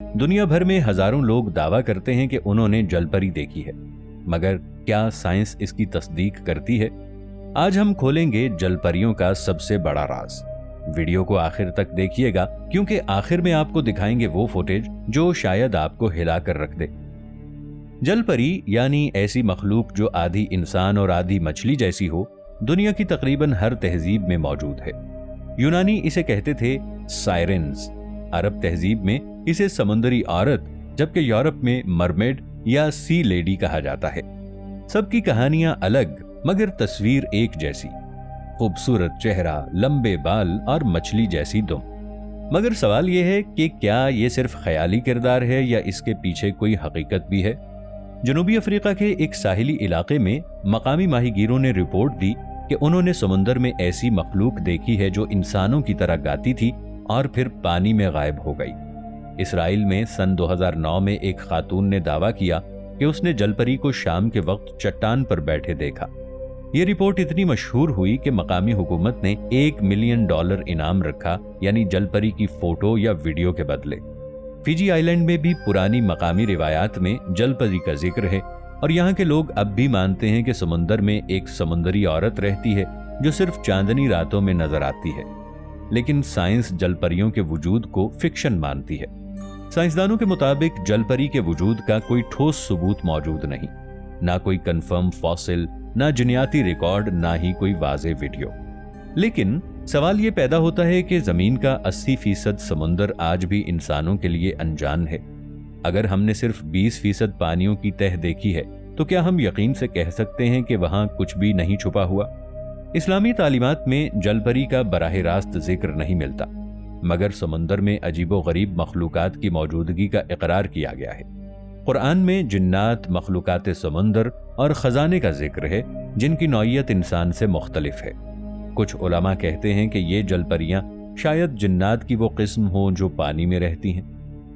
دنیا بھر میں ہزاروں لوگ دعویٰ کرتے ہیں کہ انہوں نے جل پری دیکھی ہے، مگر کیا سائنس اس کی تصدیق کرتی ہے؟ آج ہم کھولیں گے جل پریوں کا سب سے بڑا راز۔ ویڈیو کو آخر تک دیکھیے گا، کیونکہ آخر میں آپ کو دکھائیں گے وہ فوٹیج جو شاید آپ کو ہلا کر رکھ دے۔ جل پری یعنی ایسی مخلوق جو آدھی انسان اور آدھی مچھلی جیسی ہو، دنیا کی تقریباً ہر تہذیب میں موجود ہے۔ یونانی اسے کہتے تھے سائرنز، عرب تہذیب میں اسے سمندری عورت، جبکہ یورپ میں مرمیڈ یا سی لیڈی کہا جاتا ہے۔ سب کی کہانیاں الگ مگر تصویر ایک جیسی، خوبصورت چہرہ، لمبے بال اور مچھلی جیسی دم۔ مگر سوال یہ ہے کہ کیا یہ صرف خیالی کردار ہے یا اس کے پیچھے کوئی حقیقت بھی ہے؟ جنوبی افریقہ کے ایک ساحلی علاقے میں مقامی ماہی گیروں نے رپورٹ دی کہ انہوں نے سمندر میں ایسی مخلوق دیکھی ہے جو انسانوں کی طرح گاتی تھی اور پھر پانی میں غائب ہو گئی۔ اسرائیل میں سن 2009 میں ایک خاتون نے دعویٰ کیا کہ اس نے جل پری کو شام کے وقت چٹان پر بیٹھے دیکھا۔ یہ رپورٹ اتنی مشہور ہوئی کہ مقامی حکومت نے $1 ملین انعام رکھا، یعنی جل پری کی فوٹو یا ویڈیو کے بدلے۔ فیجی آئی لینڈ میں بھی پرانی مقامی روایات میں جل پری کا ذکر ہے، اور یہاں کے لوگ اب بھی مانتے ہیں کہ سمندر میں ایک سمندری عورت رہتی ہے جو صرف چاندنی راتوں میں نظر آتی ہے۔ لیکن سائنس جل پریوں کے وجود کو فکشن مانتی ہے۔ سائنسدانوں کے مطابق جل پری کے وجود کا کوئی ٹھوس ثبوت موجود نہیں، نہ کوئی کنفرم فاسل، نہ جنیاتی ریکارڈ، نہ ہی کوئی واضح ویڈیو۔ لیکن سوال یہ پیدا ہوتا ہے کہ زمین کا 80% سمندر آج بھی انسانوں کے لیے انجان ہے۔ اگر ہم نے صرف 20% پانیوں کی تہ دیکھی ہے تو کیا ہم یقین سے کہہ سکتے ہیں کہ وہاں کچھ بھی نہیں چھپا ہوا؟ اسلامی تعلیمات میں جل پری کا براہ راست ذکر نہیں ملتا، مگر سمندر میں عجیب و غریب مخلوقات کی موجودگی کا اقرار کیا گیا ہے۔ قرآن میں جنات، مخلوقات سمندر اور خزانے کا ذکر ہے جن کی نوعیت انسان سے مختلف ہے۔ کچھ علماء کہتے ہیں کہ یہ جل پریاں شاید جنات کی وہ قسم ہوں جو پانی میں رہتی ہیں۔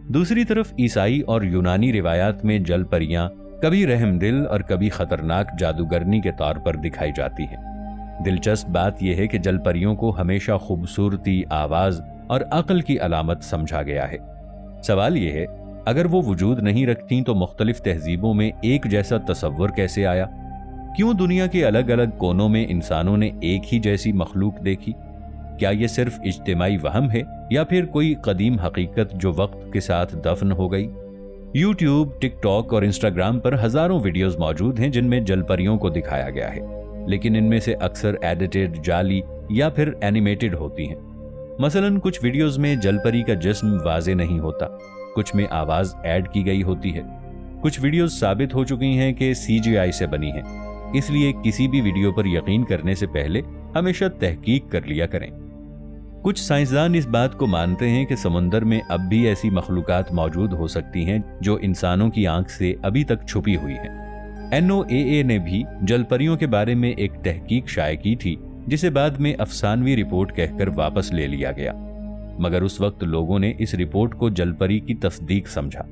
دوسری طرف عیسائی اور یونانی روایات میں جل پریاں کبھی رحم دل اور کبھی خطرناک جادوگرنی کے طور پر دکھائی جاتی ہیں۔ دلچسپ بات یہ ہے کہ جل پریوں کو ہمیشہ خوبصورتی، آواز اور عقل کی علامت سمجھا گیا ہے۔ سوال یہ ہے، اگر وہ وجود نہیں رکھتیں تو مختلف تہذیبوں میں ایک جیسا تصور کیسے آیا؟ کیوں دنیا کے الگ الگ کونوں میں انسانوں نے ایک ہی جیسی مخلوق دیکھی؟ کیا یہ صرف اجتماعی وہم ہے یا پھر کوئی قدیم حقیقت جو وقت کے ساتھ دفن ہو گئی؟ یوٹیوب، ٹک ٹاک اور انسٹاگرام پر ہزاروں ویڈیوز موجود ہیں جن میں جل پریوں کو دکھایا گیا ہے، لیکن ان میں سے اکثر ایڈیٹڈ، جعلی یا پھر اینیمیٹڈ ہوتی ہیں۔ مثلاً کچھ ویڈیوز میں جل پری کا جسم واضح نہیں ہوتا، کچھ میں آواز ایڈ کی گئی ہوتی ہے۔ کچھ ویڈیوز ثابت ہو چکی ہیں کہ CGI سے بنی ہیں، اس لیے کسی بھی ویڈیو پر یقین کرنے سے پہلے ہمیشہ تحقیق کر لیا کریں۔ کچھ سائنسدان اس بات کو مانتے ہیں کہ سمندر میں اب بھی ایسی مخلوقات موجود ہو سکتی ہیں جو انسانوں کی آنکھ سے ابھی تک چھپی ہوئی ہیں۔ NOAA نے بھی جل پریوں کے بارے میں ایک تحقیق شائع کی تھی جسے بعد میں افسانوی رپورٹ کہہ کر واپس لے لیا گیا، مگر اس وقت لوگوں نے اس رپورٹ کو جل پری کی تصدیق سمجھا۔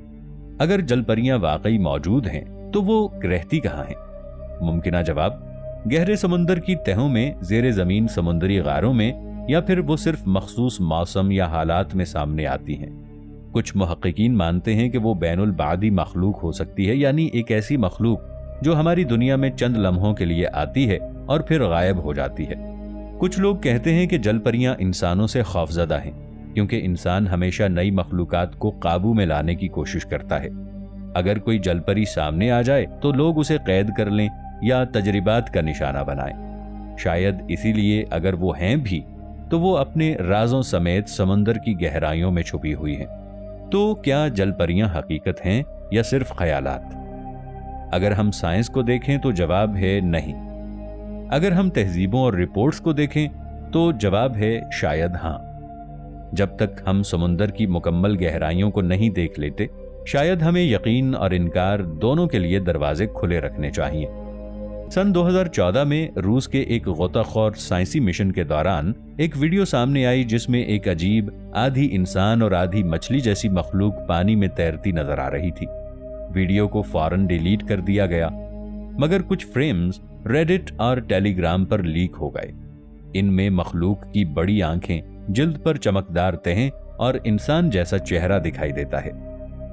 اگر جل پریاں واقعی موجود ہیں تو وہ رہتی کہاں ہیں؟ ممکنہ جواب: گہرے سمندر کی تہوں میں، زیر زمین سمندری غاروں میں، یا پھر وہ صرف مخصوص موسم یا حالات میں سامنے آتی ہیں۔ کچھ محققین مانتے ہیں کہ وہ بین البعدی مخلوق ہو سکتی ہے، یعنی ایک ایسی مخلوق جو ہماری دنیا میں چند لمحوں کے لیے آتی ہے اور پھر غائب ہو جاتی ہے۔ کچھ لوگ کہتے ہیں کہ جل پریاں انسانوں سے خوفزدہ ہیں، کیونکہ انسان ہمیشہ نئی مخلوقات کو قابو میں لانے کی کوشش کرتا ہے۔ اگر کوئی جل پری سامنے آ جائے تو لوگ اسے قید کر لیں یا تجربات کا نشانہ بنائیں۔ شاید اسی لیے اگر وہ ہیں بھی تو وہ اپنے رازوں سمیت سمندر کی گہرائیوں میں چھپی ہوئی ہیں۔ تو کیا جل پریاں حقیقت ہیں یا صرف خیالات؟ اگر ہم سائنس کو دیکھیں تو جواب ہے نہیں۔ اگر ہم تہذیبوں اور رپورٹس کو دیکھیں تو جواب ہے شاید ہاں۔ جب تک ہم سمندر کی مکمل گہرائیوں کو نہیں دیکھ لیتے، شاید ہمیں یقین اور انکار دونوں کے لیے دروازے کھلے رکھنے چاہیے۔ سن 2014 میں روس کے ایک غوطہ خور سائنسی مشن کے دوران ایک ویڈیو سامنے آئی جس میں ایک عجیب آدھی انسان اور آدھی مچھلی جیسی مخلوق پانی میں تیرتی نظر آ رہی تھی۔ ویڈیو کو فوراً ڈیلیٹ کر دیا گیا، مگر کچھ فریمز ریڈٹ اور ٹیلی گرام پر لیک ہو گئے۔ ان میں مخلوق کی بڑی آنکھیں، جلد پر چمکدار تہیں اور انسان جیسا چہرہ دکھائی دیتا ہے۔